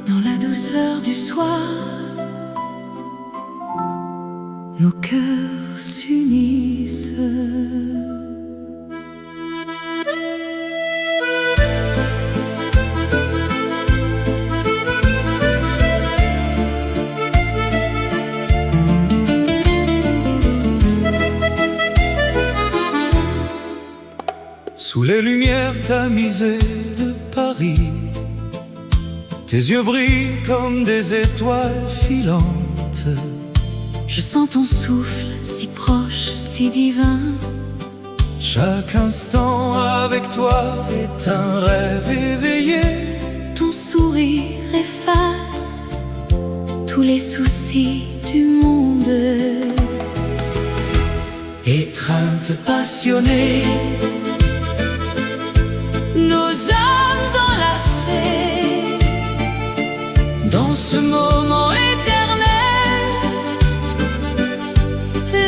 Dans la douceur du soir, nos cœurs s'unissent. Sous les lumières tamisées de Paris, tes yeux brillent comme des étoiles filantes. Je sens ton souffle si proche, si divin. Chaque instant avec toi est un rêve éveillé. Ton sourire efface tous les soucis du monde. Étreinte passionnée, nos âmes enlacées dans ce moment éternel.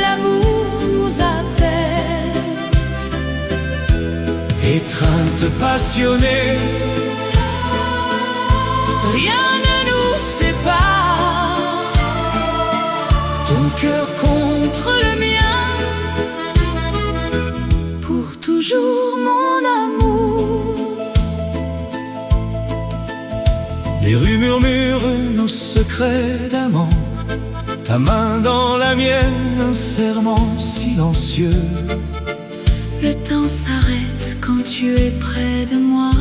L'amour nous appelle. étreinte passionnée, Rien ne nous sépare. ton cœur Contre le mien, pour toujours mon amour. Les rues murmurent nos secrets d'amant. Ta main dans la mienne, un serment silencieux. Le temps s'arrête quand tu es près de moi.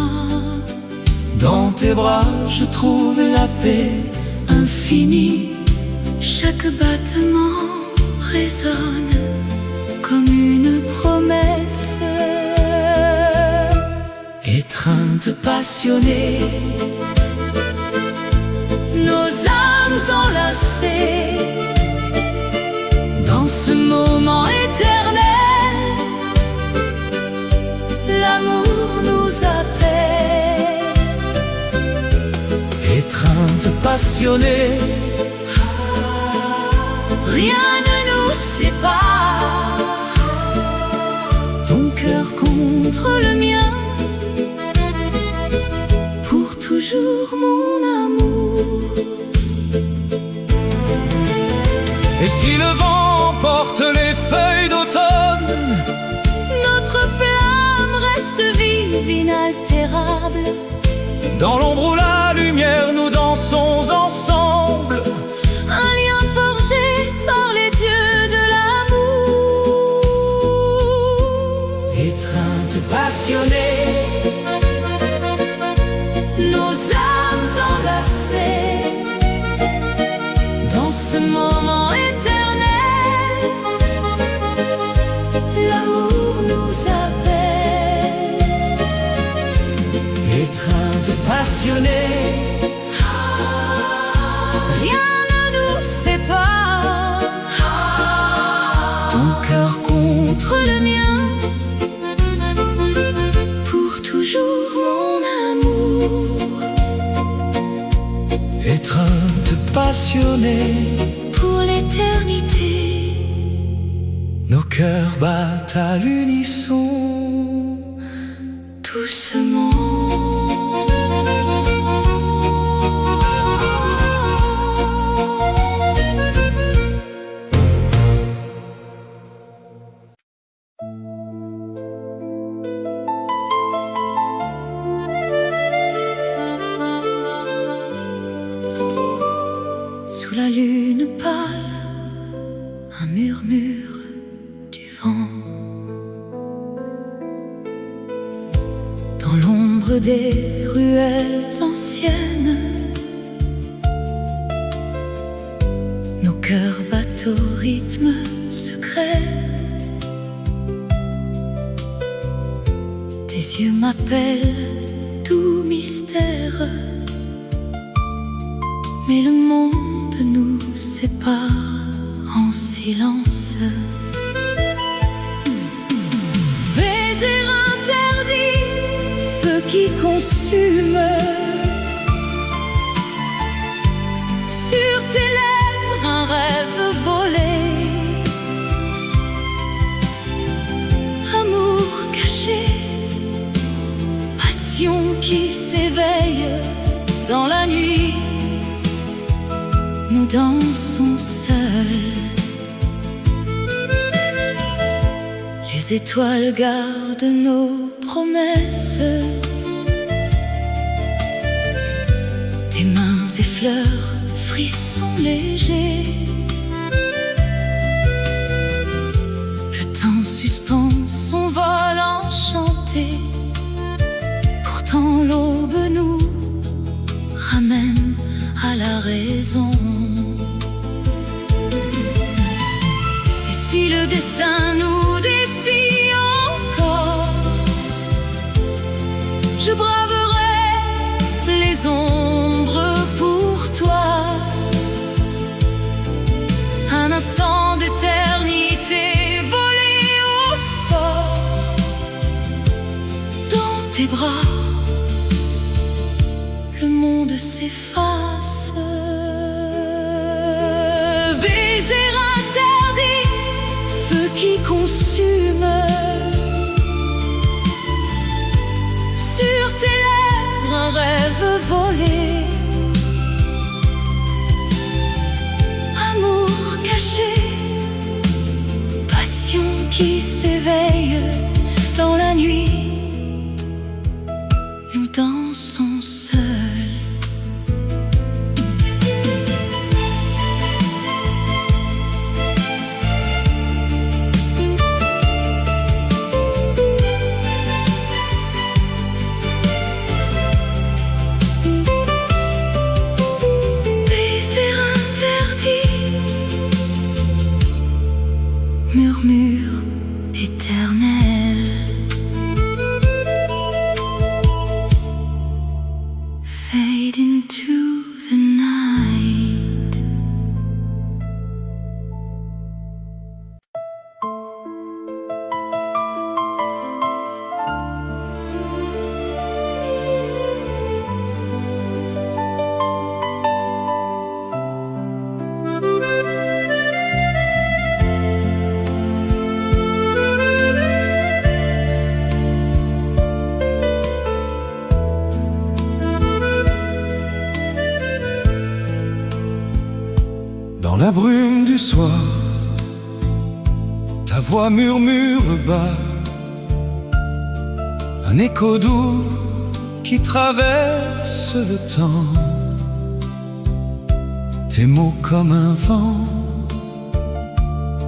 Dans tes bras, je trouve la paix infinie. Chaque battement résonne comme une promesse. Étreinte passionnée, Nos âmes enlacées dans ce moment éternel. L'amour nous appelle. étreinte passionnée, Rien ne nous sépare. Ton cœur contre le mien, pour toujours mon amour. Et si le vent porte les feuilles d'automne, Notre flamme reste vive, inaltérable. dans l'ombre ou la lumière, nous dansons ensemble. Un lien forgé par les dieux de l'amour. Étreinte passionnée, Nos âmes enlacées dans ce moment éternel. L'amour nous appelle. étreinte passionnée, Rien ne nous sépare. ton cœur Contre le mien, pour toujours mon amour. étreinte passionnée, Pour l'éternité, nos cœurs battent à l'unisson. doucement. Sous la lune pâle, un murmure du vent. Dans l'ombre des ruelles anciennes, nos cœurs battent au rythme secret. Tes yeux m'appellent, tout mystère. Mais le monde nous sépare en silence. Baiser interdit, feu qui consume. Sur tes lèvres, un rêve volé. Amour caché s'éveille dans la nuit. Nous dansons seuls. Les étoiles gardent nos promesses. Tes mains effleurent, frissons légers. Le temps suspend son vol enchanté. Pourtant l'aube nous ramène à la raison. Et si le destin nous défie encore, je braverai les ombres pour toi. Un instant d'éternité volé au sort dans tes bras. Le monde s'efface. Baiser interdit, feu qui consume. Sur tes lèvres un rêve volé. Amour caché, passion qui s'éveille dans la nuit. Nous dansons seuls. Murmure éternel, fade into the night. Dans la brume du soir, ta voix murmure bas, un écho doux qui traverse le temps. Tes mots comme un vent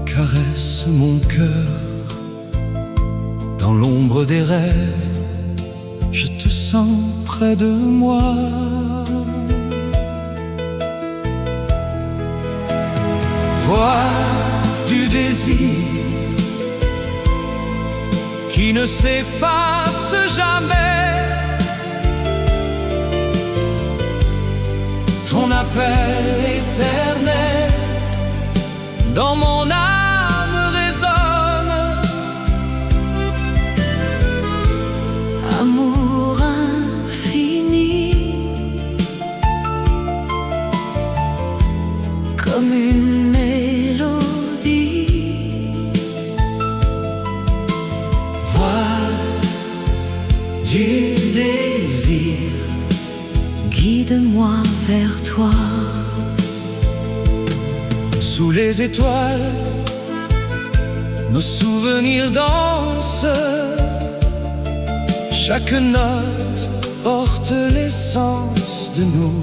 caressent mon cœur. Dans l'ombre des rêves, je te sens près de moi. Voix du désir qui ne s'efface jamais. Ton appel éternel dans mon âme résonne. Amour infini, comme une du désir, guide-moi vers toi. Sous les étoiles, nos souvenirs dansent. Chaque note porte l'essence de nous.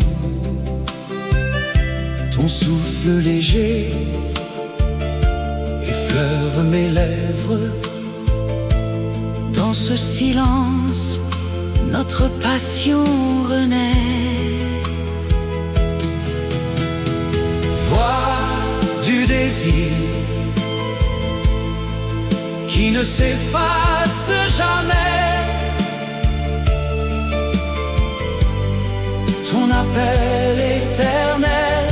Ton souffle léger effleure mes lèvres. Dans ce silence, notre passion renaît. Voix du désir qui ne s'efface jamais. Ton appel éternel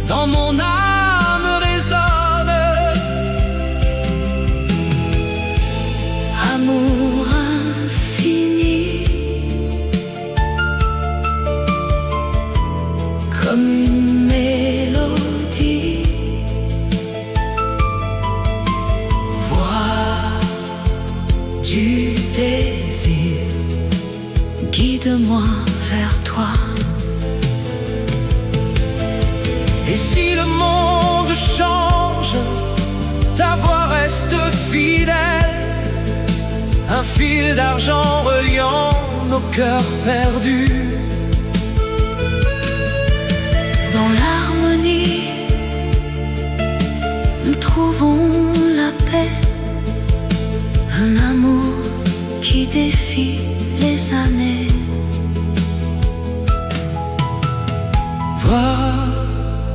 dans mon âme résonne. Amour infini, comme une mélodie. Voix du désir, guide-moi vers toi. Et si le monde change, ta voix reste fidèle, un fil d'argent reliant nos cœurs perdus. Dans l'harmonie, nous trouvons la paix, un amour qui défie les années. Voix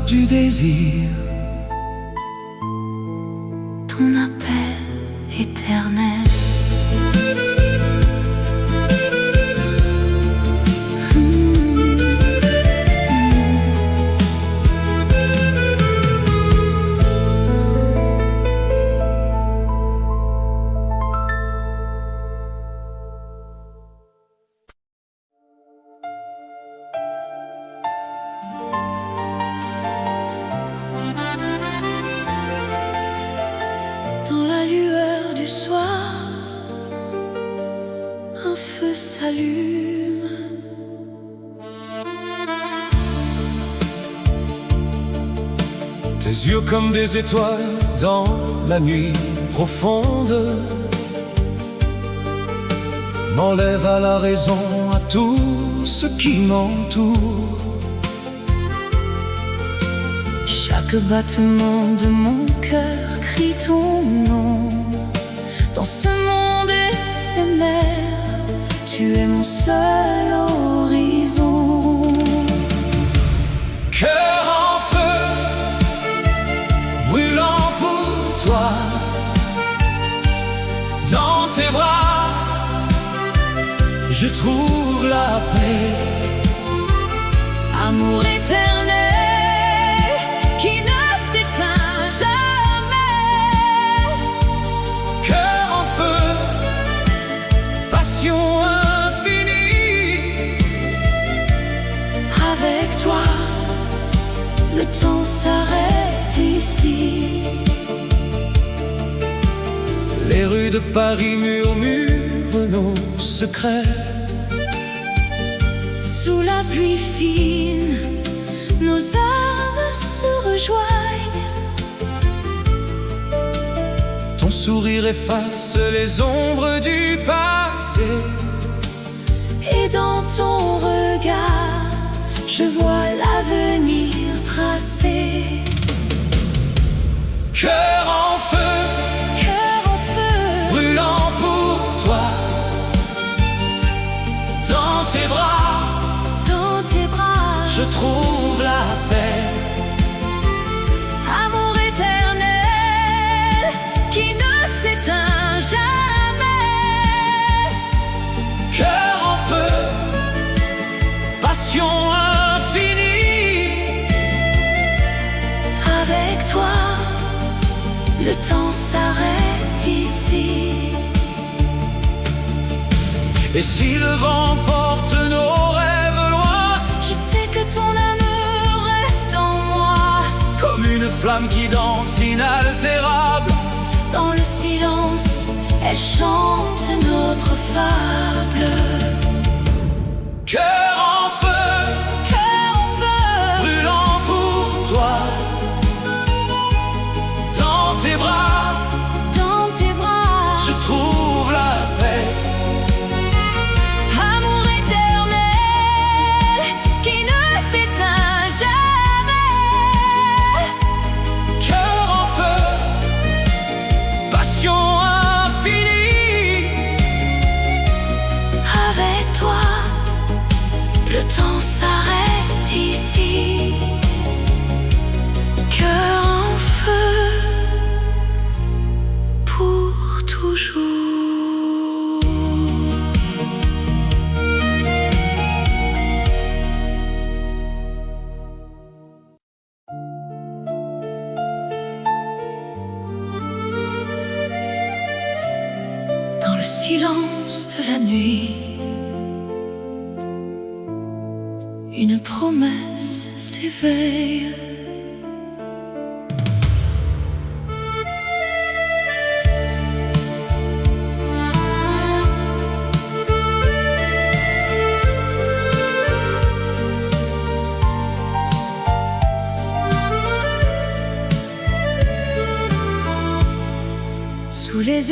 du désir, ton appel éternel. Dans la lueur du soir, un feu s'allume. tes yeux comme des étoiles dans la nuit profonde m'enlèvent à la raison, à tout ce qui m'entoure. Chaque battement de mon cœur crie ton nom. Dans ce monde éphémère, tu es mon seul horizon. Cœur en feu, brûlant pour toi, dans tes bras, je trouve la paix. Amour éternel qui ne s'éteint jamais. Cœur en feu, passion infinie. Avec toi, le temps s'arrête ici. Les rues de Paris murmurent nos secrets. Sous la pluie fine, nos âmes se rejoignent. Ton sourire efface les ombres du passé. Et dans ton regard, je vois l'avenir tracé. Cœur en feu, Cœur en feu, brûlant pour toi, dans tes bras, dans tes bras, je trouve la paix. amour éternel qui ne s'éteint jamais. Cœur en feu, passion infinie. Avec toi, le temps s'arrête ici. Et si le vent porte nos rêves loin, Je sais que ton amour reste en moi. comme une flamme qui danse inaltérable, Dans le silence, elle chante notre fable. cœur en feu, Cœur en feu, brûlant pour toi, dans tes bras, dans tes bras, je trouve la paix. amour éternel qui ne s'éteint jamais. Cœur en feu, passion infinie. Avec toi, le temps s'arrête ici. Cœur en feu, pour toujours. Dans le silence de la nuit, une promesse s'éveille.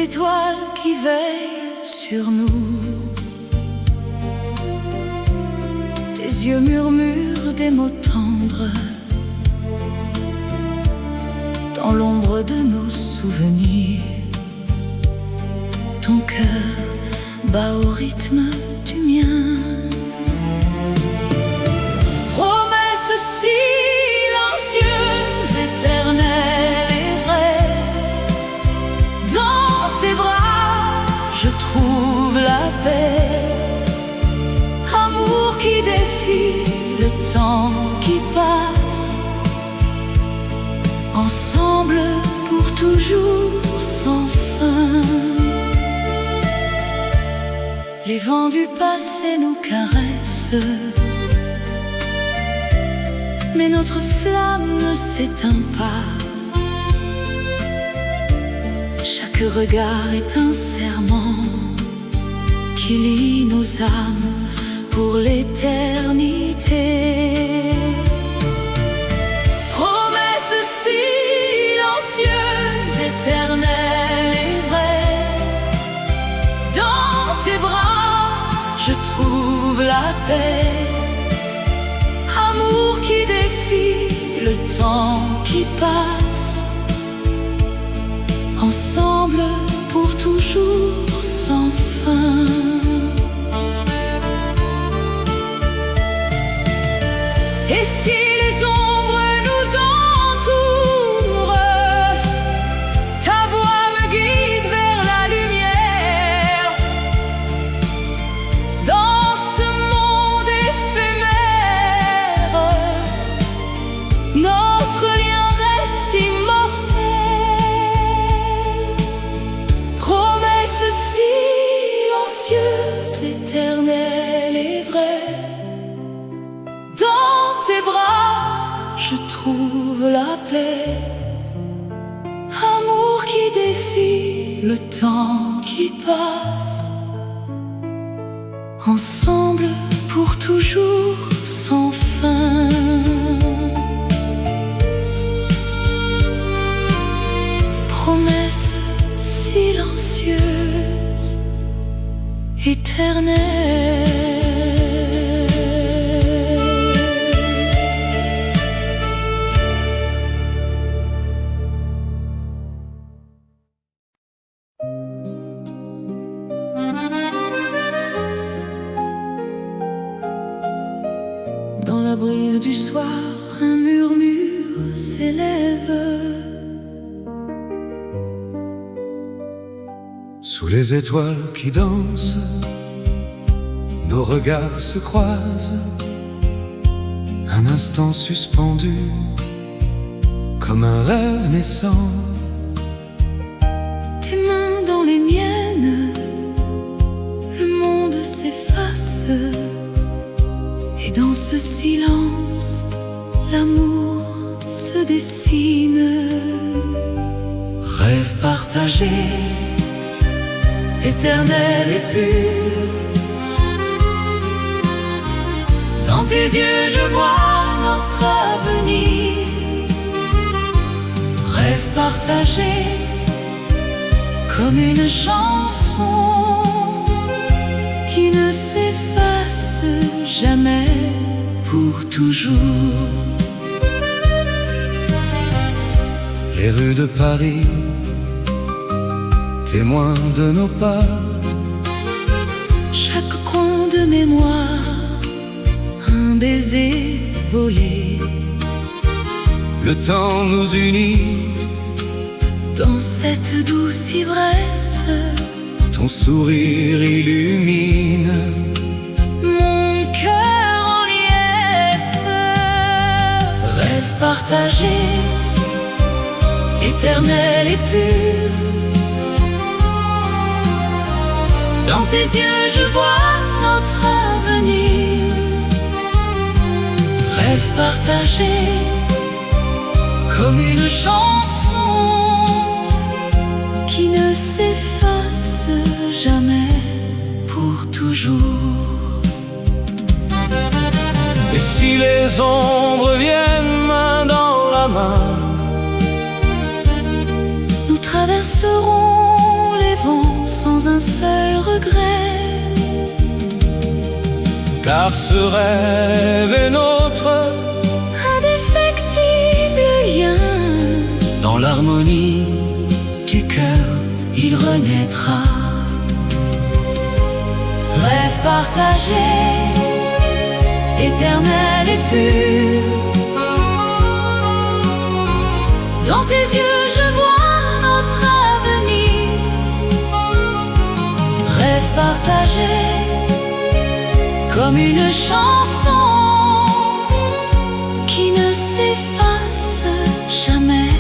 étoiles qui veillent sur nous. Tes yeux murmurent des mots tendres dans l'ombre de nos souvenirs. Ton cœur bat au rythme du mien. Promesse silencieuse, éternelle et vraie, dans tes bras je trouve la paix. Amour qui défie le temps qui passe, ensemble pour toujours sans fin. Les vents du passé nous caressent, mais notre flamme ne s'éteint pas. Chaque regard est un serment qui lie nos âmes pour l'éternité. Promesse silencieuse, éternelle et vraie, dans tes bras je trouve la paix. Amour qui défie le temps qui passe, ensemble pour toujours sans fin. Et si les ombres nous entourent, ta voix me guide vers la lumière. Dans ce monde éphémère, notre lien reste immortel. Promesse silencieuse, éternelle et vraie, dans tes bras je trouve la paix. Amour qui défie le temps qui passe, ensemble pour toujours sans fin. Promesse silencieuse, éternelle. Dans la brise du soir, un murmure s'élève. Sous les étoiles qui dansent, nos regards se croisent, un instant suspendu, comme un rêve naissant. Tes mains dans les miennes, le monde s'efface. Et dans ce silence, l'amour se dessine. Rêve partagé, éternel et pur. Dans tes yeux je vois notre avenir. Rêve partagé, comme une chanson qui ne s'efface jamais pour toujours. Les rues de Paris, témoins de nos pas. Chaque coin de mémoire, un baiser volé. Le temps nous unit. Dans cette douce ivresse, ton sourire illumine mon cœur en liesse. Rêve partagé, éternel et pur. Dans tes yeux je vois notre avenir. Rêve partagé, comme une chanson qui ne s'efface jamais pour toujours. Et si les ombres viennent main dans la main, nous traverserons les seul regret. Car ce rêve est notre Indéfectible lien. dans l'harmonie du cœur, il renaîtra. Rêve partagé, éternel et pur. Dans tes yeux je vois notre avenir. Rêve partagé, comme une chanson qui ne s'efface jamais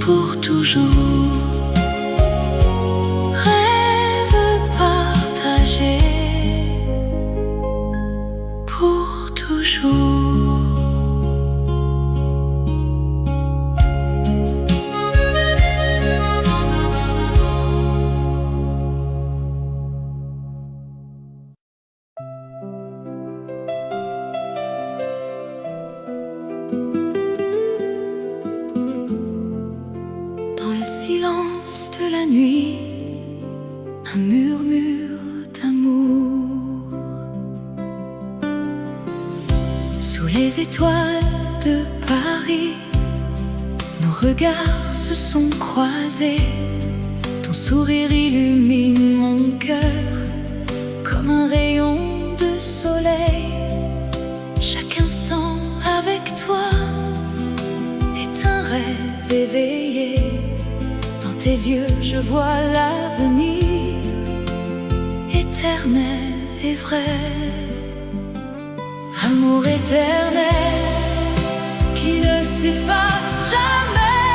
pour toujours. Rêve partagé pour toujours. Dans le silence de la nuit, un murmure d'amour. Sous les étoiles de Paris, nos regards se sont croisés. Ton sourire illumine mon cœur comme un rayon de soleil. Chaque instant avec toi est un rêve éveillé. Dans tes yeux je vois l'avenir éternel et vrai. Amour éternel qui ne s'efface jamais.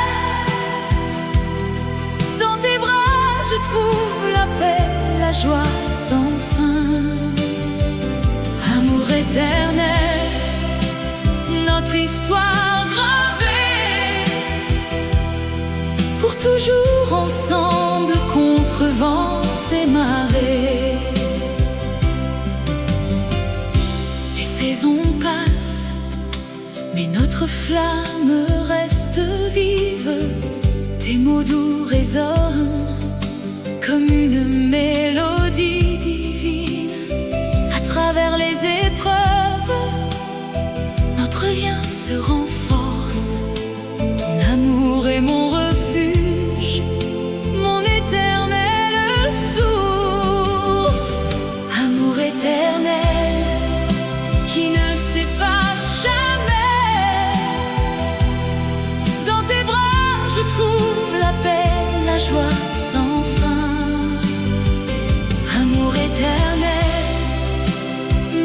Dans tes bras je trouve la paix, la joie sans fin. Amour éternel, notre histoire gravée, pour toujours ensemble contre vents et marées. Les saisons passent, mais notre flamme reste vive. Tes mots doux résonnent comme une mélodie divine. À travers les épreuves, notre lien se renforce. Ton amour est mon refuge, mon éternelle source. Amour éternel qui ne s'efface jamais. Dans tes bras je trouve la paix, la joie sans fin. Amour éternel,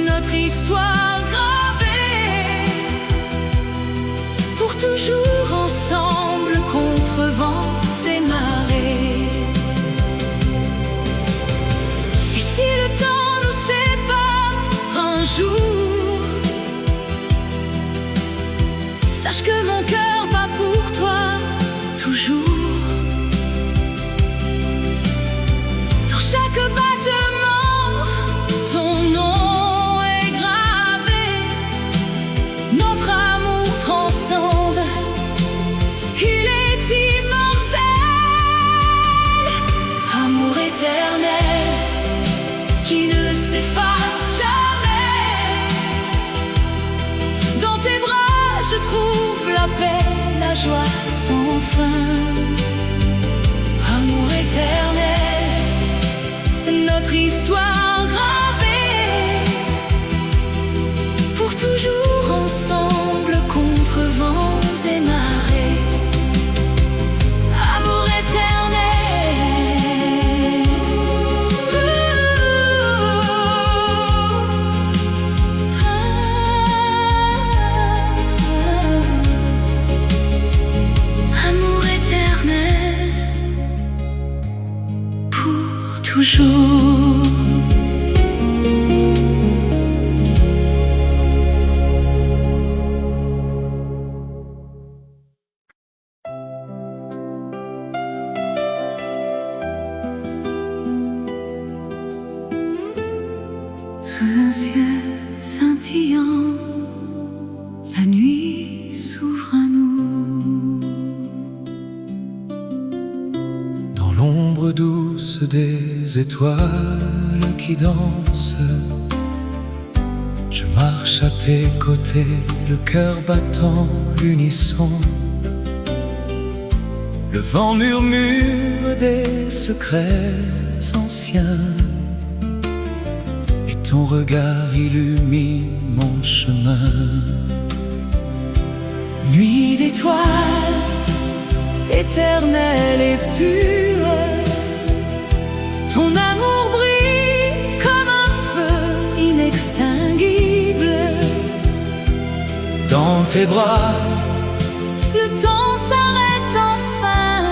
notre histoire gravée, pour toujours ensemble contre vents et marées. Et si le temps nous sépare un jour, sache que mon cœur bat pour toi toujours. Dans chaque battement, ton nom est gravé. Notre amour transcende, il est immortel. Amour éternel qui ne s'efface jamais. Dans tes bras je trouve la paix, la joie sans fin. Amour éternel, notre histoire gravée, pour toujours ensemble contre vents et marées. Amour éternel, amour éternel, pour toujours. Sous un ciel scintillant, la nuit s'ouvre à nous. Dans l'ombre douce des étoiles qui dansent. Je marche à tes côtés, le cœur battant l'unisson. Le vent murmure des secrets anciens, et ton regard illumine mon chemin. Nuit d'étoiles, éternelle et pure, ton amour brille comme un feu inextinguible. Dans tes bras, le temps s'arrête enfin.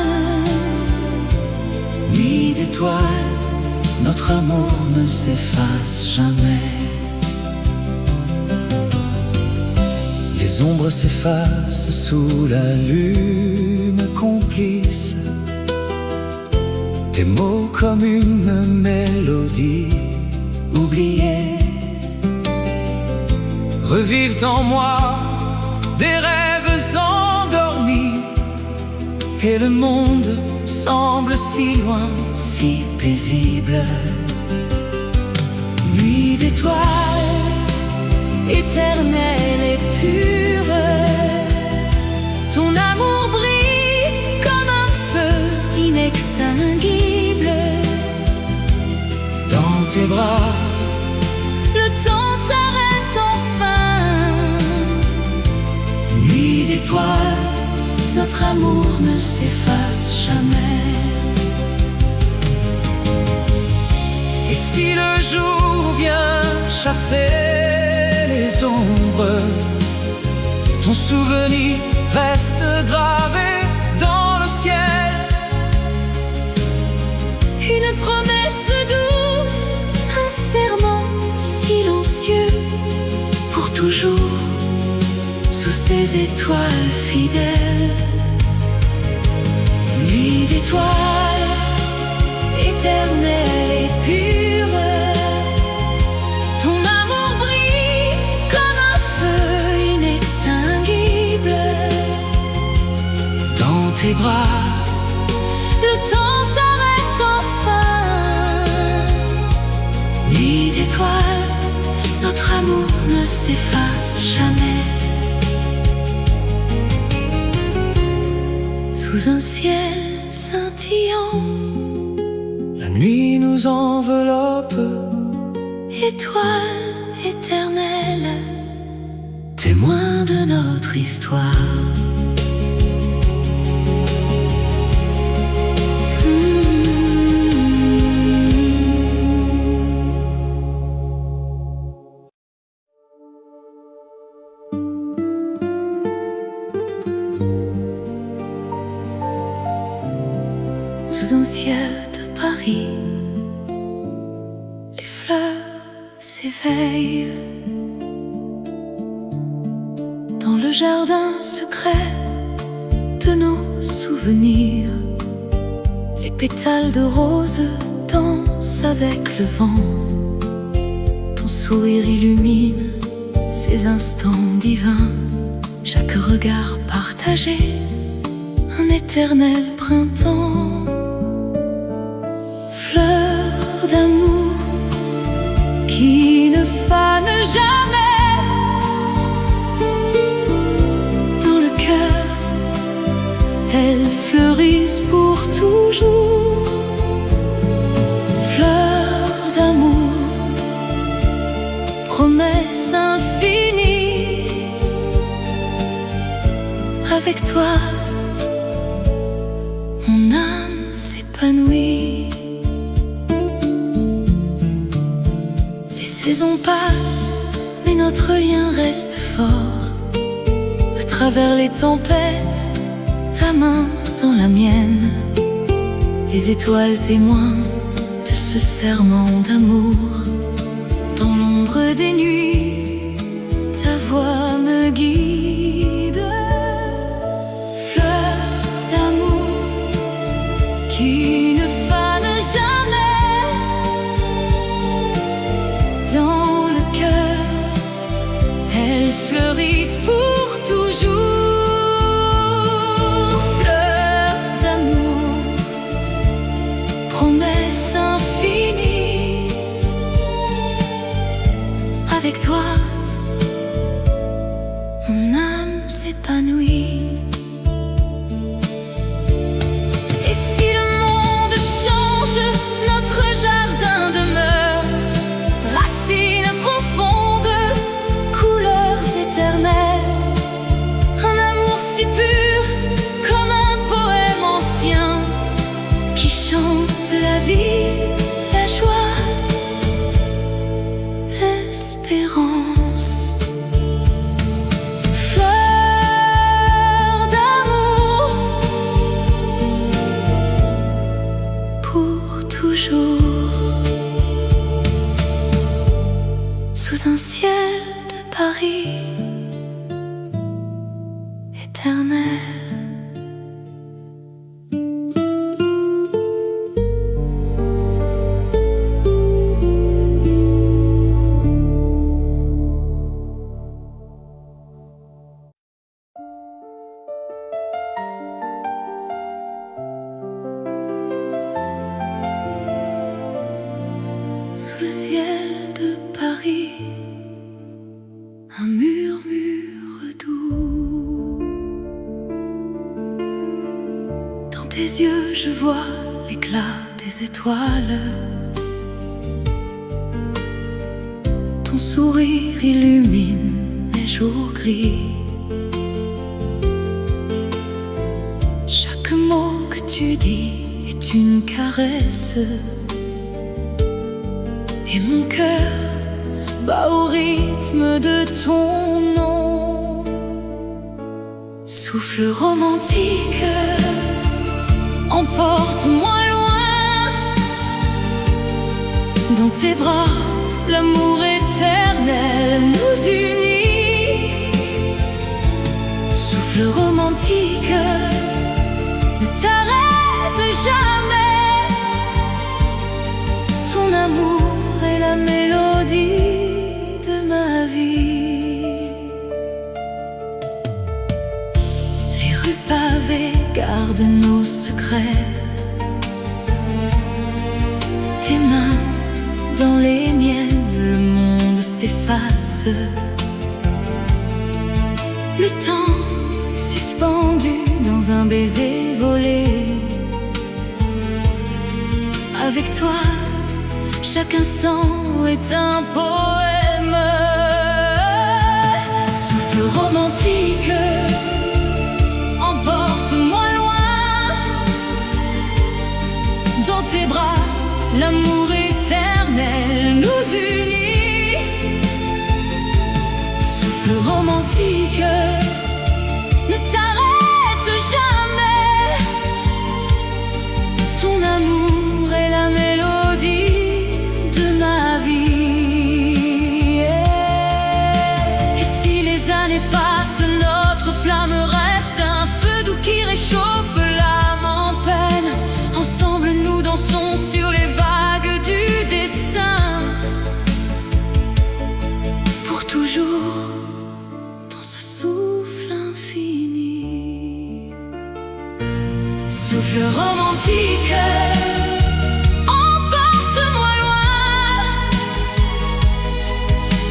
nuit d'étoiles, notre amour ne s'efface jamais. Les ombres s'effacent sous la lune complice. Tes mots comme une mélodie oubliée revivent en moi des rêves endormis, et le monde semble si loin, si paisible. Nuit d'étoiles, éternelle et pure, ton amour brille comme un feu inextinguible. Dans tes bras, le temps s'arrête enfin. nuit d'étoiles, Notre amour ne s'efface jamais. et si le jour vient chasser les ombres, ton souvenir reste gravé dans le ciel. Une promesse douce, un serment silencieux, pour toujours, sous ces étoiles fidèles. Nuit d'étoiles, éternelle et pure, ton amour brille comme un feu inextinguible. Dans tes bras, Le temps s'arrête enfin. Nuit d'étoiles, notre amour ne s'efface jamais. Sous un ciel scintillant, la nuit nous enveloppe, étoile éternelle, témoin de notre histoire. Sous un ciel de Paris, les fleurs s'éveillent. Dans le jardin secret de nos souvenirs, les pétales de rose dansent avec le vent. Ton sourire illumine ces instants divins. Chaque regard partagé, un éternel printemps. Fleurs d'amour qui ne fanent jamais. Dans le cœur, elles fleurissent pour toujours. Fleurs d'amour, promesse infinie. Avec toi, mon âme s'épanouit. Les saisons passent, mais notre lien reste fort. À travers les tempêtes, ta main dans la mienne. Les étoiles témoins de ce serment d'amour. Dans l'ombre des nuits, ta voix me guide. Fleurs d'amour qui ne fanent jamais. Dans le cœur, elles fleurissent pour toujours. Fleurs d'amour, promesse infinie. Avec toi, mon âme s'épanouit. Et si le monde change, notre jardin demeure. Racines profondes, couleurs éternelles. Un amour si pur, comme un poème ancien, qui chante la vie, la joie, l'espérance. Fleur d'amour pour toujours, sous un ciel de Paris éternel. Sous le ciel de Paris, un murmure doux. Dans tes yeux, je vois l'éclat des étoiles. Ton sourire illumine les jours gris. Chaque mot que tu dis est une caresse. Et mon cœur bat au rythme de ton nom. Souffle romantique, emporte-moi loin. Dans tes bras, l'amour éternel nous unit. Souffle romantique, ne t'arrête jamais. Ton amour est la mélodie de ma vie. Les rues pavées gardent nos secrets. Tes mains dans les miennes, le monde s'efface. Le temps suspendu dans un baiser volé. Avec toi, chaque instant est un poème. Souffle romantique, emporte-moi loin. Dans tes bras, l'amour éternel nous unit. Souffle romantique, ne t'arrête jamais. Ton amour est la mélodie de ma vie. Et si les années passent, notre flamme reste un feu doux qui réchauffe l'âme en peine. Ensemble nous dansons sur les vagues du destin. Pour toujours dans ce souffle infini. Souffle romantique, emporte-moi loin.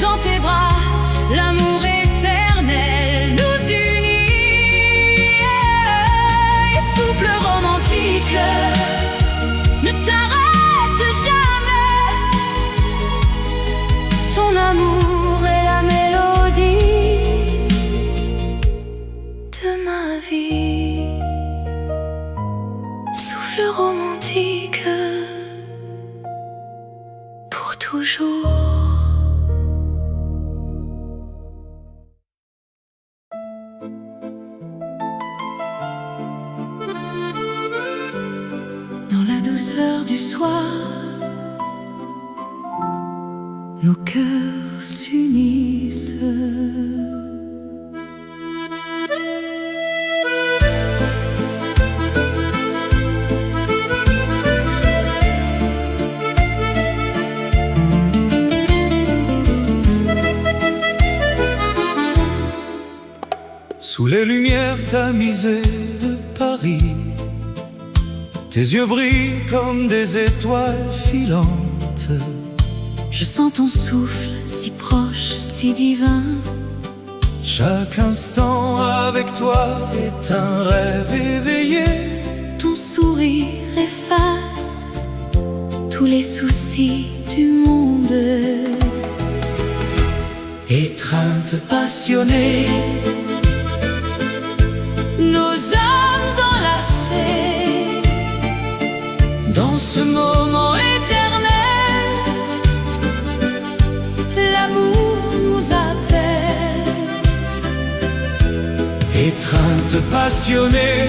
Dans tes bras, l'amour éternel nous unit. Et souffle romantique, ne t'arrête jamais. Ton amour est la mélodie de ma vie. Souffle romantique, pour toujours. Dans la douceur du soir, nos cœurs s'unissent. Sous les lumières tamisées de Paris, tes yeux brillent comme des étoiles filantes. Je sens ton souffle si proche, si divin. Chaque instant avec toi est un rêve éveillé. Ton sourire efface tous les soucis du monde. Étreinte passionnée, nos âmes enlacées dans ce moment éternel. L'amour nous appelle. étreinte passionnée,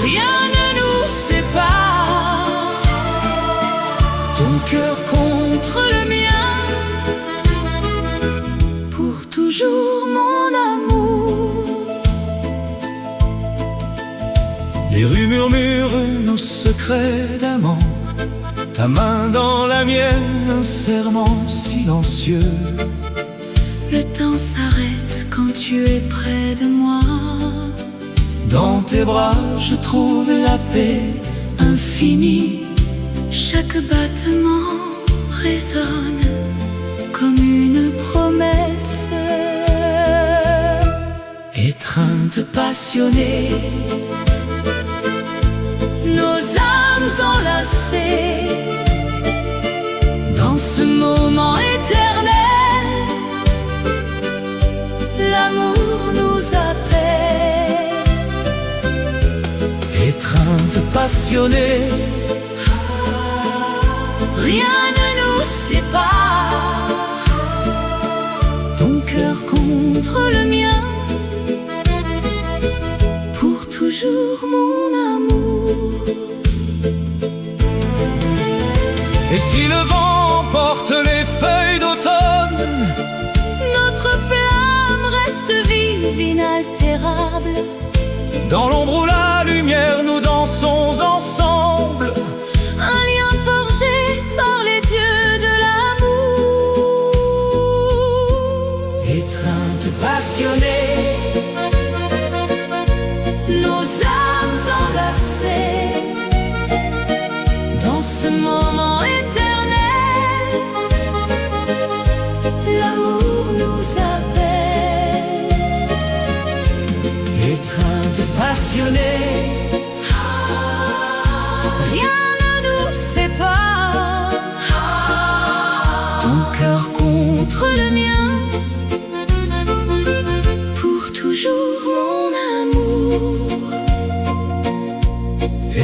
Rien ne nous sépare. ton cœur Contre le mien, pour toujours mon amour. Les rues murmurent nos secrets d'amant. Ta main dans la mienne, un serment silencieux. Le temps s'arrête quand tu es près de moi. Dans tes bras, je trouve la paix infinie. Chaque battement résonne comme une promesse. Étreinte passionnée, Nos âmes enlacées dans ce moment éternel. L'amour nous appelle. étreinte passionnée, Rien ne nous sépare. Ton cœur contre le mien, pour toujours mon amour. Et si le vent porte les feuilles d'automne, Notre flamme reste vive, inaltérable. dans l'ombre ou la lumière, nous dansons ensemble. Un lien forgé par les dieux de l'amour. Étreinte passionnée, Nos âmes enlacées dans ce moment éternel. L'amour nous appelle. étreinte passionnée, Rien ne nous sépare. ton cœur Contre le mien, pour toujours mon amour.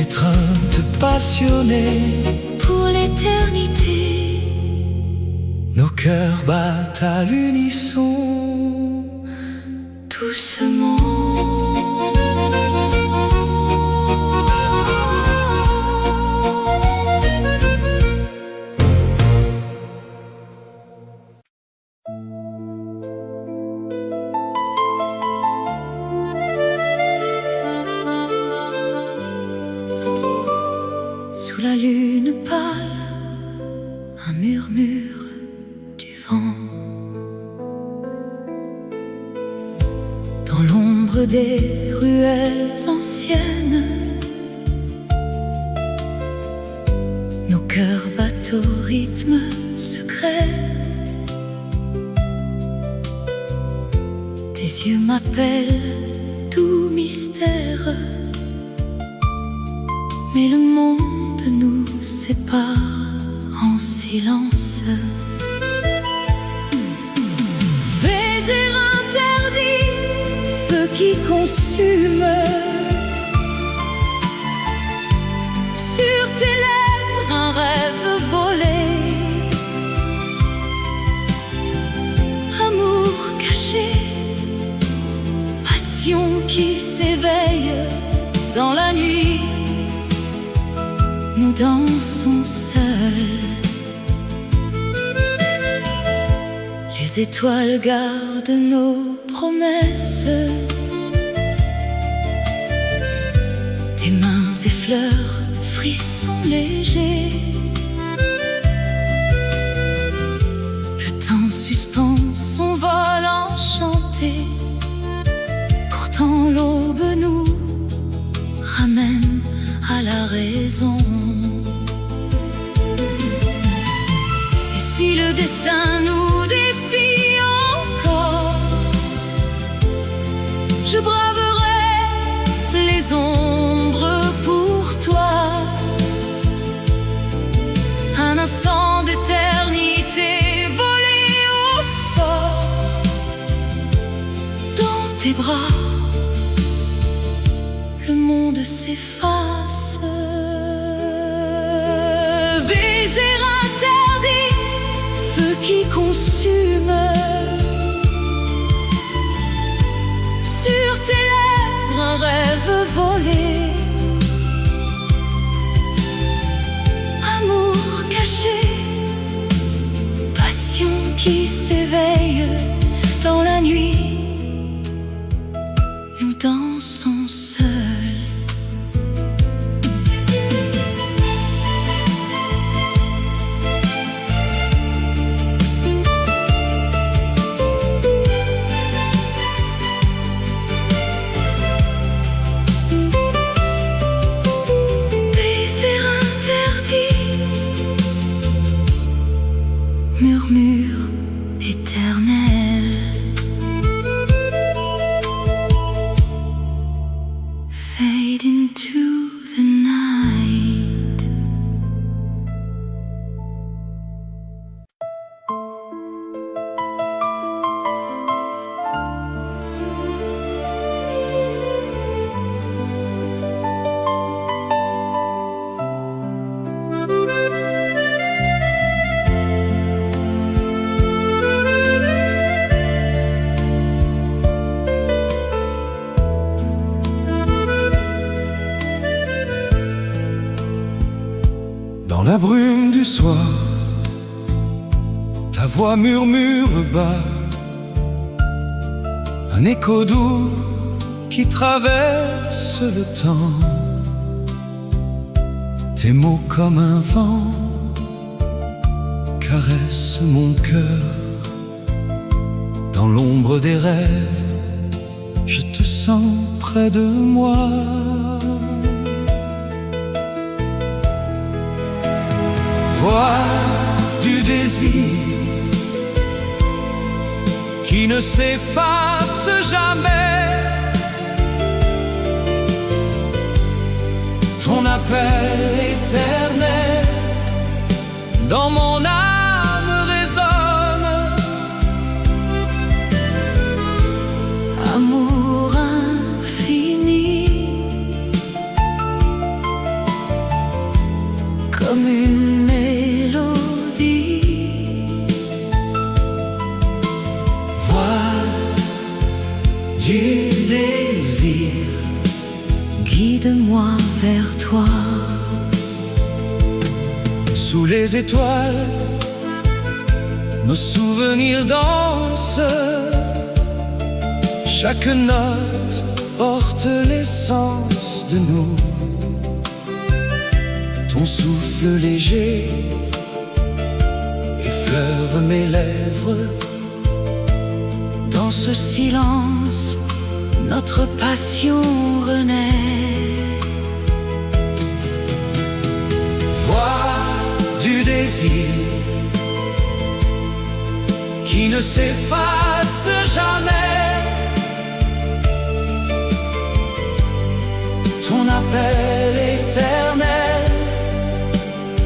étreinte passionnée, Pour l'éternité, nos cœurs battent à l'unisson. doucement. Sous la lune pâle, un murmure du vent. Dans l'ombre des ruelles anciennes, nos cœurs battent au rythme secret. Tes yeux m'appellent, tout mystère. Mais le monde nous sépare en silence. Baiser interdit, feu qui consume. Sur tes lèvres, un rêve volé. Amour caché, passion qui s'éveille dans la nuit. Nous dansons seuls. Les étoiles gardent nos promesses. Tes mains effleurent, frissons légers. Le temps suspend son vol enchanté. Pourtant l'aube nous ramène à la raison. le destin nous défie encore. Je braverai les ombres pour toi. Un instant d'éternité volé au sort. Dans tes bras, le monde s'efface. Baiser interdit, feu qui consume. Sur tes lèvres, un rêve volé. Amour caché, passion qui s'éveille dans la nuit. Nous dansons seuls. Murmure éternel, fade into the night. Dans la brume du soir, ta voix murmure bas, un écho doux qui traverse le temps. Tes mots comme un vent caressent mon cœur. Dans l'ombre des rêves, je te sens près de moi. Voix du désir qui ne s'efface jamais. Ton appel éternel dans mon âme résonne. Amour infini, comme une du désir, guide-moi vers toi. Sous les étoiles, nos souvenirs dansent. Chaque note porte l'essence de nous. Ton souffle léger effleure mes lèvres. Dans ce silence, notre passion renaît. Voix du désir qui ne s'efface jamais. Ton appel éternel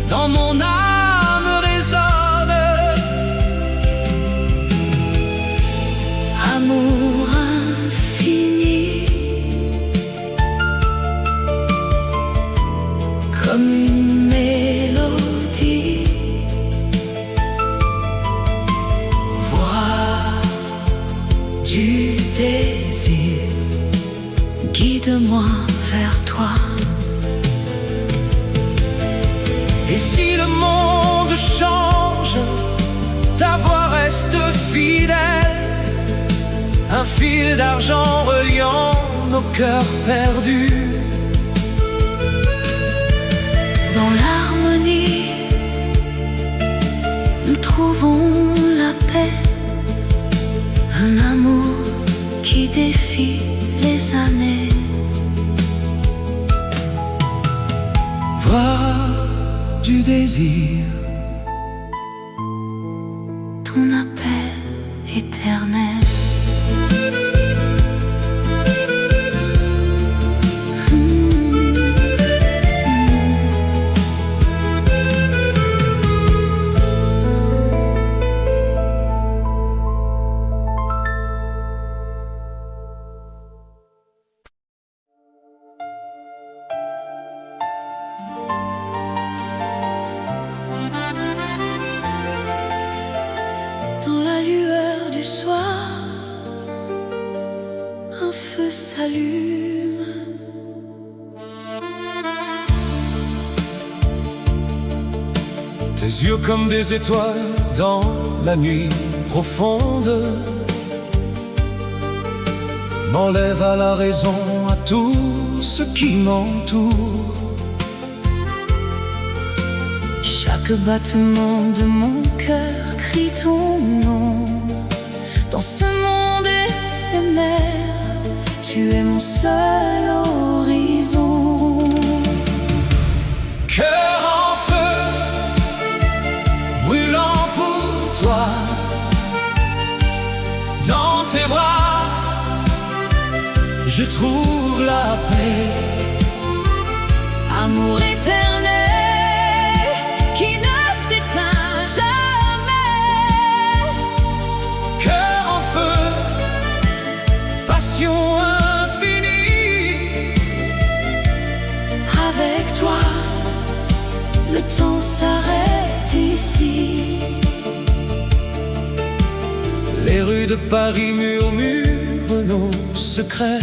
dans mon âme résonne. Amour infini, comme une mélodie. Voix du désir, guide-moi vers toi. Et si le monde change, ta voix reste fidèle. Un fil d'argent reliant nos cœurs perdus. Dans l'harmonie, nous trouvons la paix. Un amour qui défie les années. Voix du désir ton appel éternel. Dans la lueur du soir, un feu s'allume. Tes yeux comme des étoiles dans la nuit profonde m'enlèvent à la raison, à tout ce qui m'entoure. Chaque battement de mon cœur crie ton nom. Dans ce monde éphémère, tu es mon seul horizon. Cœur en feu, brûlant pour toi, dans tes bras, je trouve la paix. Amour éternel qui ne s'éteint jamais. Cœur en feu, passion infinie. Avec toi, le temps s'arrête ici. Les rues de Paris murmurent nos secrets.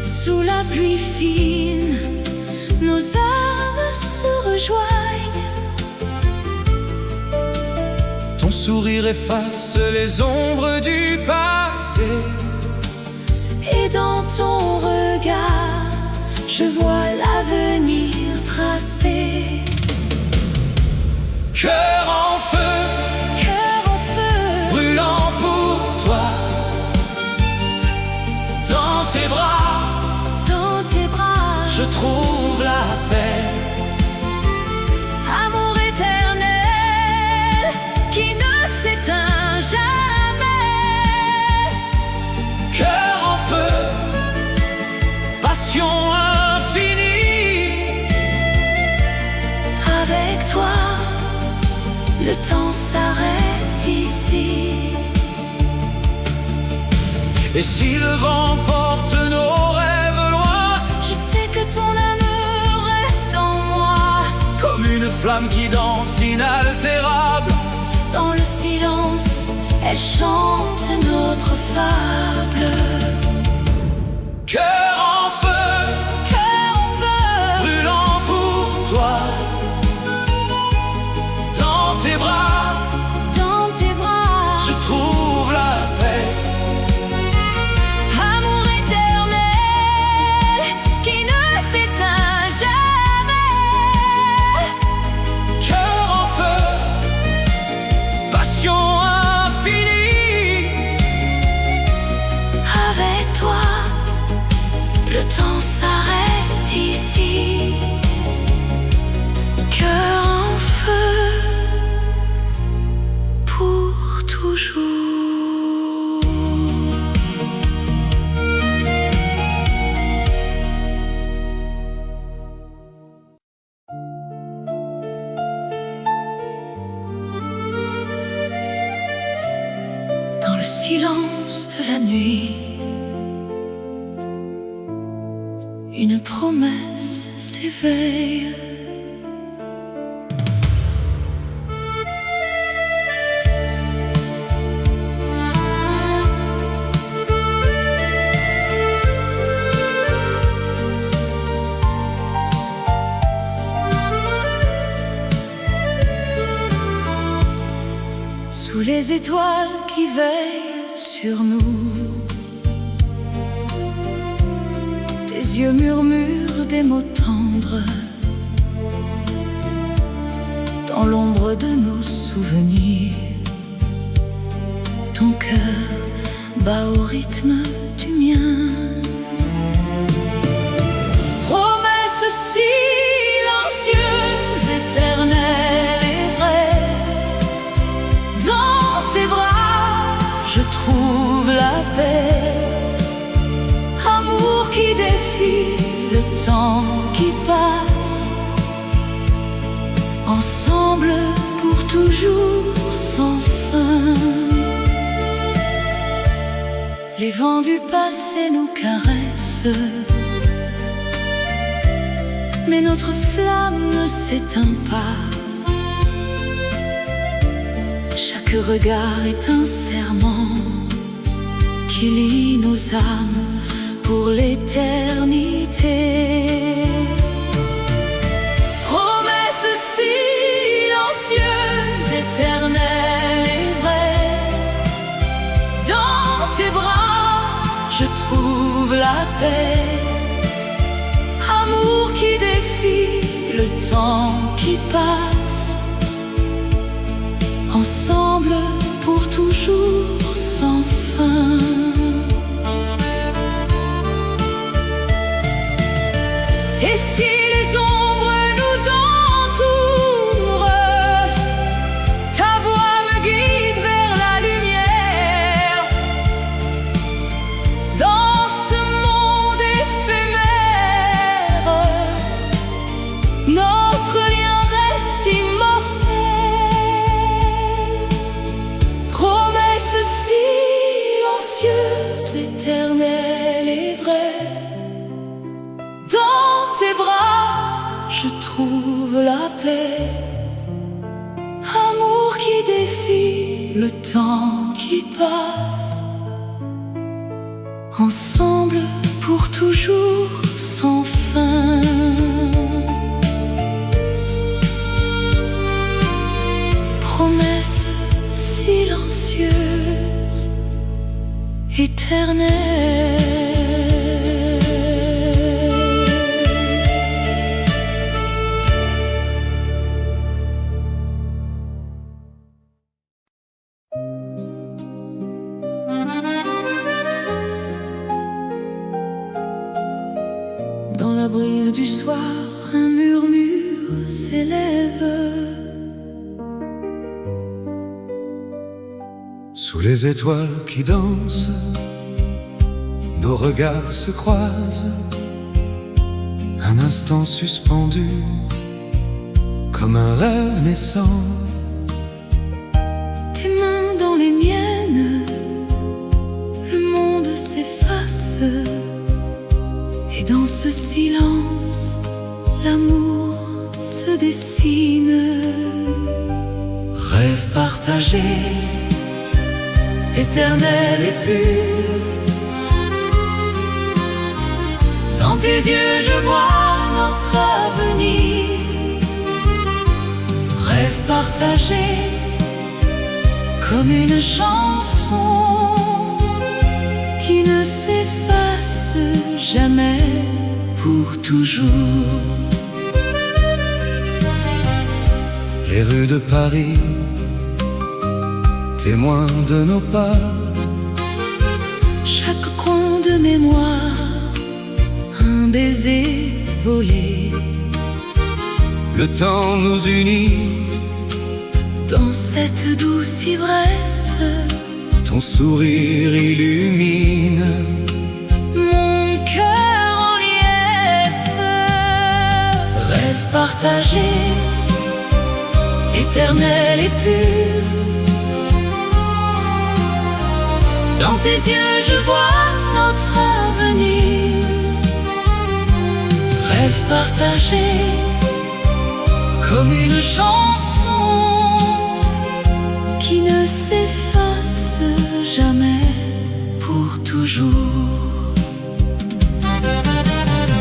Sous la pluie fine, nos âmes se rejoignent. Ton sourire efface les ombres du passé. Et dans ton regard, je vois l'avenir tracé. Cœur en feu, Cœur en feu, brûlant pour toi, dans tes bras, dans tes bras, je trouve la paix. amour éternel qui ne s'éteint jamais. Cœur en feu, passion infinie. Avec toi, le temps s'arrête ici. Et si le vent porte nos rêves loin, Je sais que ton amour reste en moi. comme une flamme qui danse inaltérable, Dans le silence, elle chante notre fable. cœur en feu, Cœur en feu, brûlant pour toi, dans tes bras, dans tes bras, je trouve la paix. amour éternel qui ne s'éteint jamais. Cœur en feu, passion infinie. Avec toi, le temps s'arrête ici. Cœur en feu, pour toujours. Dans le silence de la nuit, une promesse s'éveille. Sous les étoiles qui veillent sur nous, tes yeux murmurent des mots tendres. Dans l'ombre de nos souvenirs, ton cœur bat au rythme du mien. Promesse silencieuse, éternelle et vraie, ensemble pour toujours sans fin. Les vents du passé nous caressent, mais notre flamme ne s'éteint pas. Chaque regard est un serment qui lie nos âmes pour l'éternité. Promesse silencieuse, éternelle et vraie, dans tes bras je trouve la paix. Amour qui défie le temps qui passe, ensemble pour toujours sans fin. Et si les ombres nous entourent, ta voix me guide vers la lumière. Dans ce monde éphémère, notre lien reste immortel. Promesse silencieuse, éternelle et vraie, dans tes bras je trouve la paix. Amour qui défie le temps qui passe, ensemble pour toujours sans fin. Promesse silencieuse, éternelle. Dans la brise du soir, un murmure s'élève. Sous les étoiles qui dansent, nos regards se croisent, un instant suspendu, comme un rêve naissant. Tes mains dans les miennes, le monde s'efface. Et dans ce silence, l'amour se dessine. Rêve partagé, éternel et pur. Dans tes yeux je vois notre avenir. Rêve Partagé comme une chanson qui ne s'efface jamais pour toujours. Les rues de Paris, témoins de nos pas. Chaque coin de mémoire, un baiser volé. Le temps nous unit dans cette douce ivresse. Ton sourire illumine mon cœur en liesse. Rêve Partagé, éternel et pur. Dans tes yeux je vois notre avenir. Rêve Partagé comme une chanson qui ne s'efface jamais pour toujours.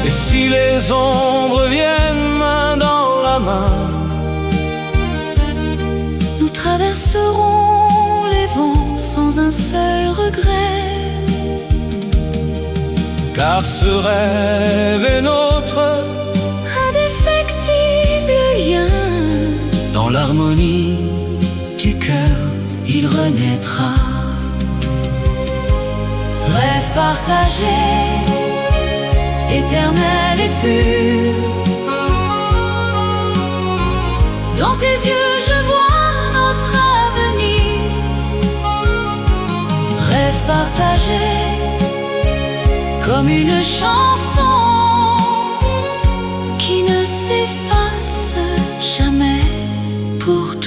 Et si les ombres viennent main dans la main, nous traverserons les vents sans un seul regret. car ce rêve est notre Indéfectible lien. dans l'harmonie Du cœur il renaîtra. Rêve partagé, éternel et pur. Dans tes yeux je vois notre avenir. Rêve partagé comme une chanson qui ne s'efface jamais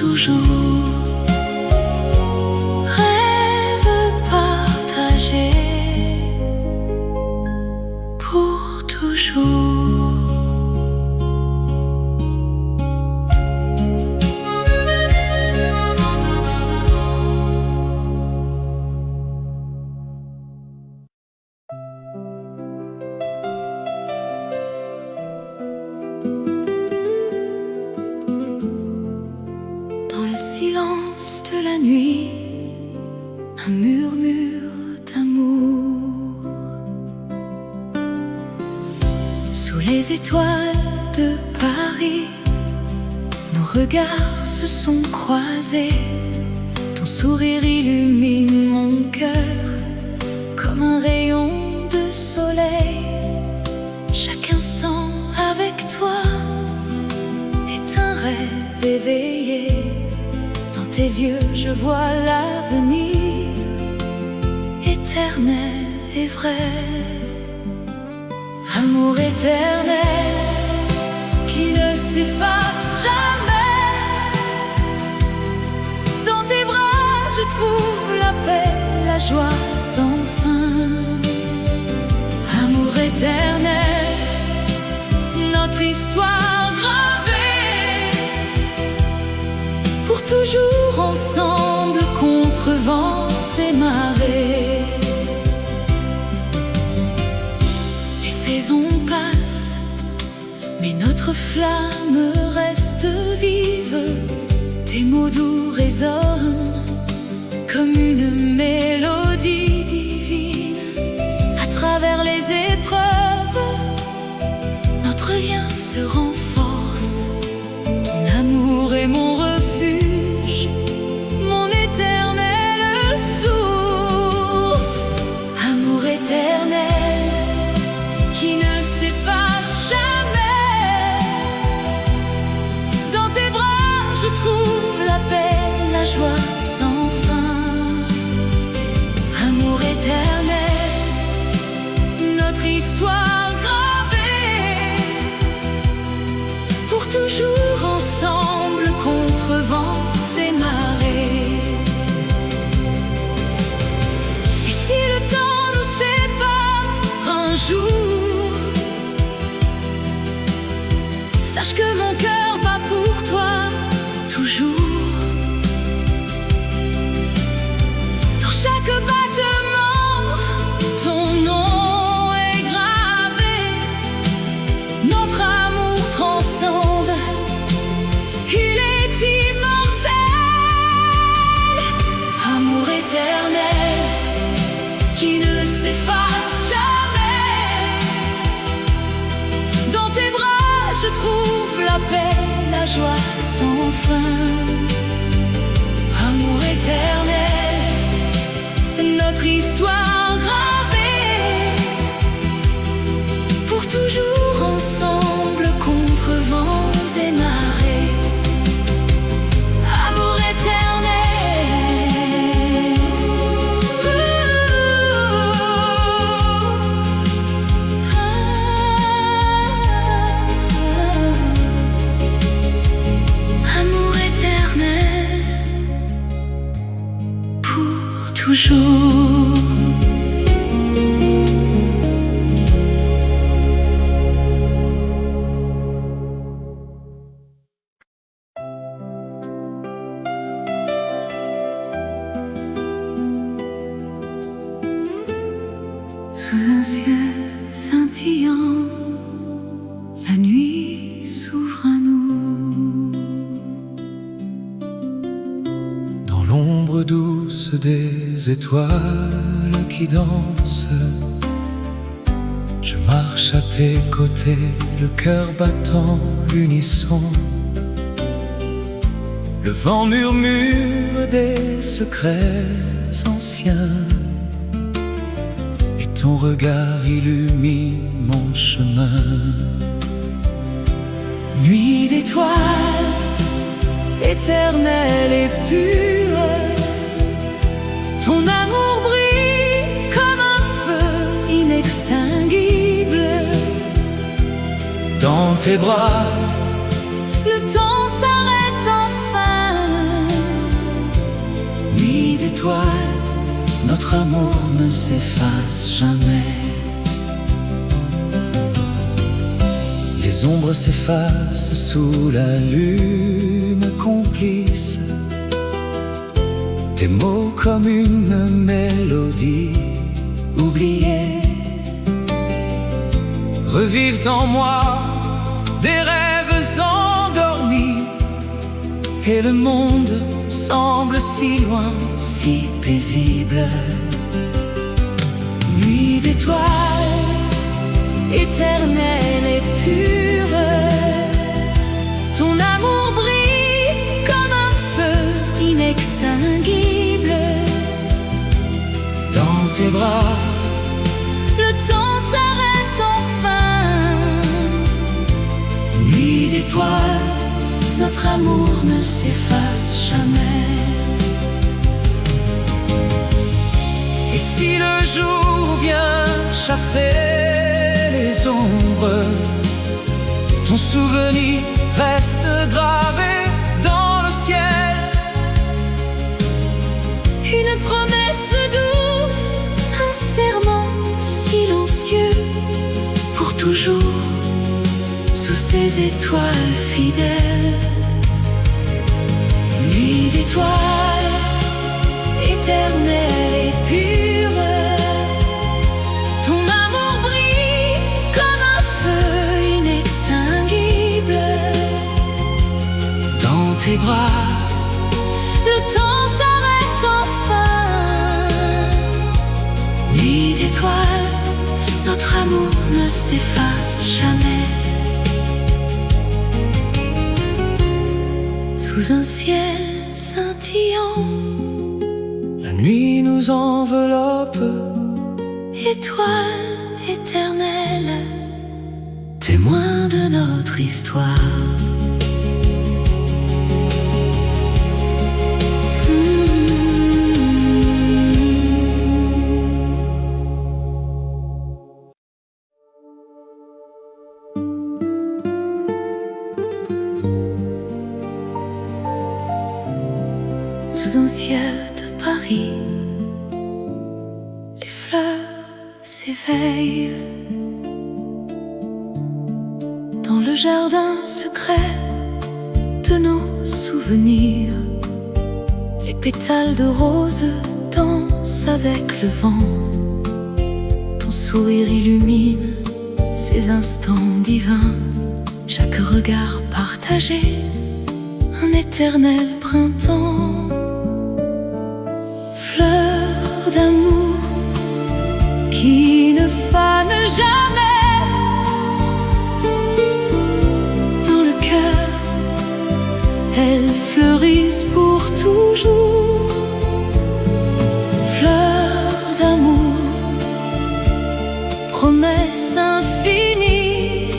toujours. Rêve partagé pour toujours. Dans le silence de la nuit, un murmure d'amour. Sous les étoiles de Paris, nos regards se sont croisés. Ton sourire illumine mon cœur comme un rayon de soleil. Chaque instant avec toi est un rêve éveillé. Dans tes yeux je vois l'avenir éternel et vrai. Amour éternel qui ne s'efface jamais. Dans tes bras je trouve la paix, la joie sans fin. Amour éternel, notre histoire gravée, pour toujours ensemble contre vents et marées. Les saisons passent, mais notre flamme reste vive. Tes mots doux résonnent comme une mélodie divine. À travers les épreuves, notre lien se renforce. Ton amour est mon refuge, mon éternelle source. Amour éternel qui ne s'efface jamais. Dans tes bras je trouve la paix, la joie sans fin. Amour éternel, notre histoire gravée, pour toujours ensemble contre vents et marées. Et si le temps nous sépare un jour, sache que mon cœur bat pour toi toujours. Dans chaque battement, ton nom est gravé. Notre amour transcende, il est immortel. Amour éternel qui ne s'efface jamais. Dans tes bras je trouve la paix, la joie sans fin. Amour éternel, notre histoire gravée, pour toujours ensemble contre vents et marées. Amour éternel, amour éternel, pour toujours. Sous un ciel scintillant, la nuit s'ouvre à nous. Dans l'ombre douce des étoiles qui dansent, je marche à tes côtés, le cœur battant l'unisson. Le vent murmure des secrets anciens, et ton regard illumine mon chemin. Nuit d'étoiles, éternelle et pure, ton amour brille comme un feu inextinguible. Dans tes bras, le temps s'arrête enfin. notre amour ne s'efface jamais. Les ombres s'effacent sous la lune complice. Tes mots comme une mélodie oubliée revivent en moi des rêves endormis, et le monde semble si loin, si paisible. Nuit d'étoiles, éternelle et pure, ton amour brille comme un feu inextinguible. Dans tes bras, le temps s'arrête enfin. Nuit d'étoiles, notre amour ne s'efface jamais. Et si le jour vient chasser les ombres, ton souvenir reste gravé dans le ciel. Une promesse douce, un serment silencieux, pour toujours sous ces étoiles fidèles. Nuit d'étoiles, éternelle et pure, ton amour brille comme un feu inextinguible. Dans tes bras, le temps s'arrête enfin. nuit d'étoiles, Notre amour ne s'efface jamais. Sous un ciel scintillant, la nuit nous enveloppe, étoile éternelle, témoin de notre histoire. Sous un ciel de Paris, les fleurs s'éveillent. Dans le jardin secret de nos souvenirs, les pétales de rose dansent avec le vent. Ton sourire illumine ces instants divins. Chaque regard partagé, un éternel printemps. Fleur d'amour qui ne fane jamais. Dans le cœur, elles fleurissent pour toujours. Fleur d'amour, promesse infinie.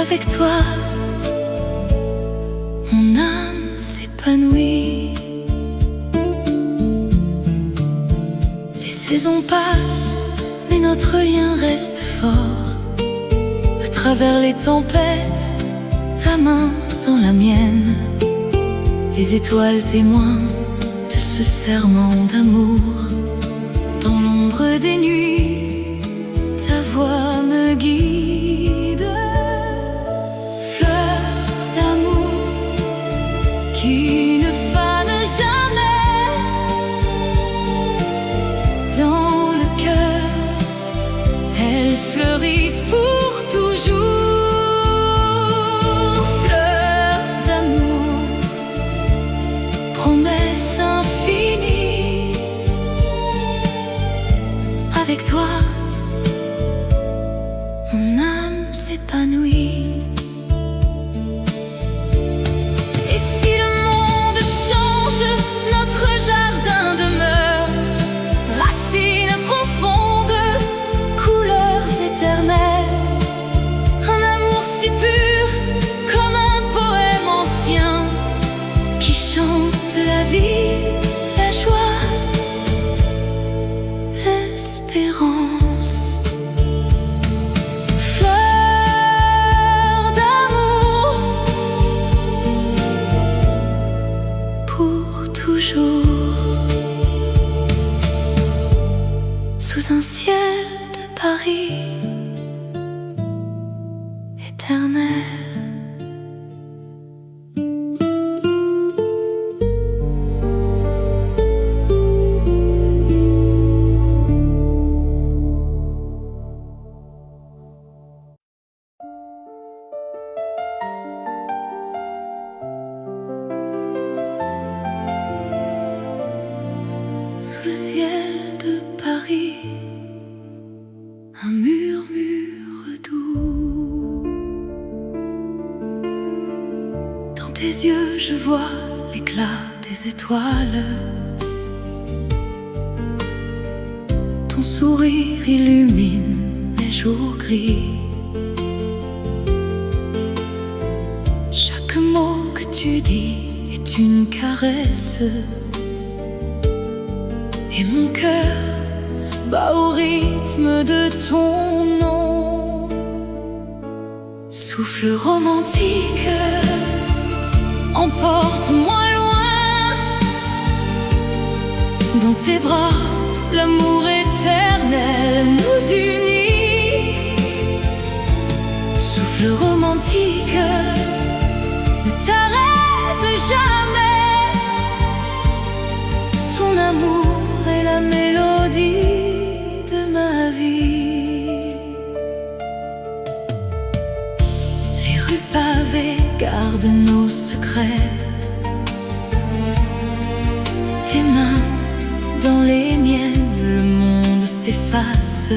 Avec toi, mon âme s'épanouit. Les saisons passent, mais notre lien reste fort. À travers les tempêtes, ta main dans la mienne. Les étoiles témoins de ce serment d'amour. Dans l'ombre des nuits, ta voix me guide. Fleur d'amour qui ne fane jamais. Dans le cœur, elles fleurissent pour toujours. Fleur d'amour, promesse infinie. Avec toi, mon âme tes yeux, je vois l'éclat des étoiles. Ton sourire illumine les jours gris. Chaque mot que tu dis est une caresse, et mon cœur bat au rythme de ton nom. Souffle romantique, emporte-moi loin. Dans tes bras, l'amour éternel nous unit. Souffle romantique, ne t'arrête jamais. Ton amour est la mélodie de ma vie. Les rues pavées gardent nos secrets. Tes mains dans les miennes, le monde s'efface.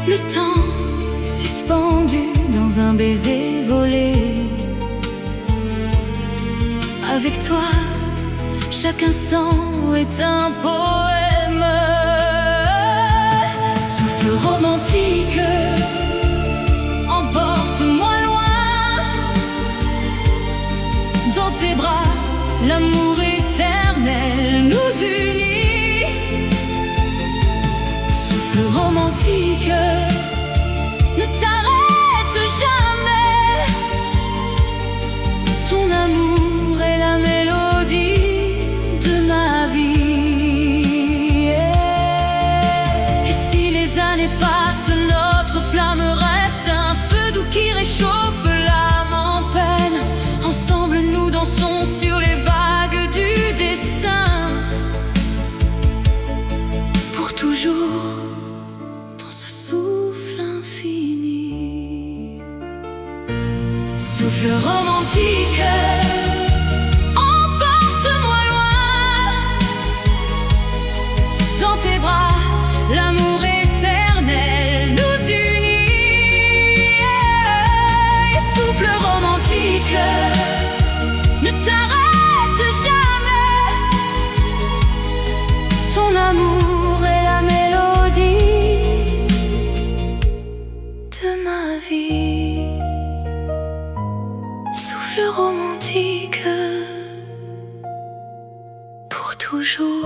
Le temps suspendu dans un baiser volé. Avec toi, chaque instant est un poème. Souffle romantique, emporte-moi loin. Dans tes bras, l'amour éternel nous unit. Souffle romantique, ne t'arrête jamais. Ton amour est la mélodie de ma vie. Et si les années passent, notre flamme reste un feu doux qui réchauffe l'âme en peine. Ensemble nous dansons sur les vagues du destin. Pour toujours dans ce souffle infini. Souffle romantique, emporte-moi loin. Dans tes bras, l'amour éternel nous unit. Et souffle romantique, ne t'arrête jamais. Ton amour est la mélodie de ma vie. Souffle romantique, pour toujours.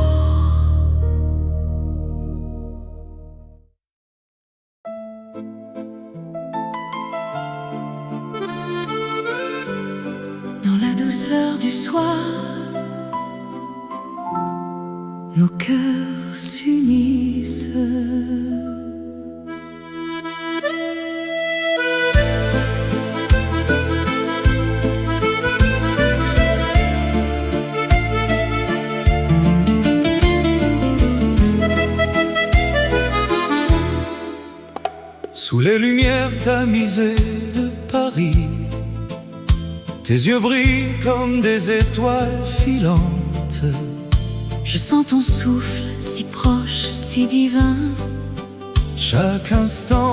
Dans la douceur du soir, nos cœurs s'unissent. Sous les lumières tamisées de Paris, tes yeux brillent comme des étoiles filantes. Je sens ton souffle si proche, si divin. Chaque instant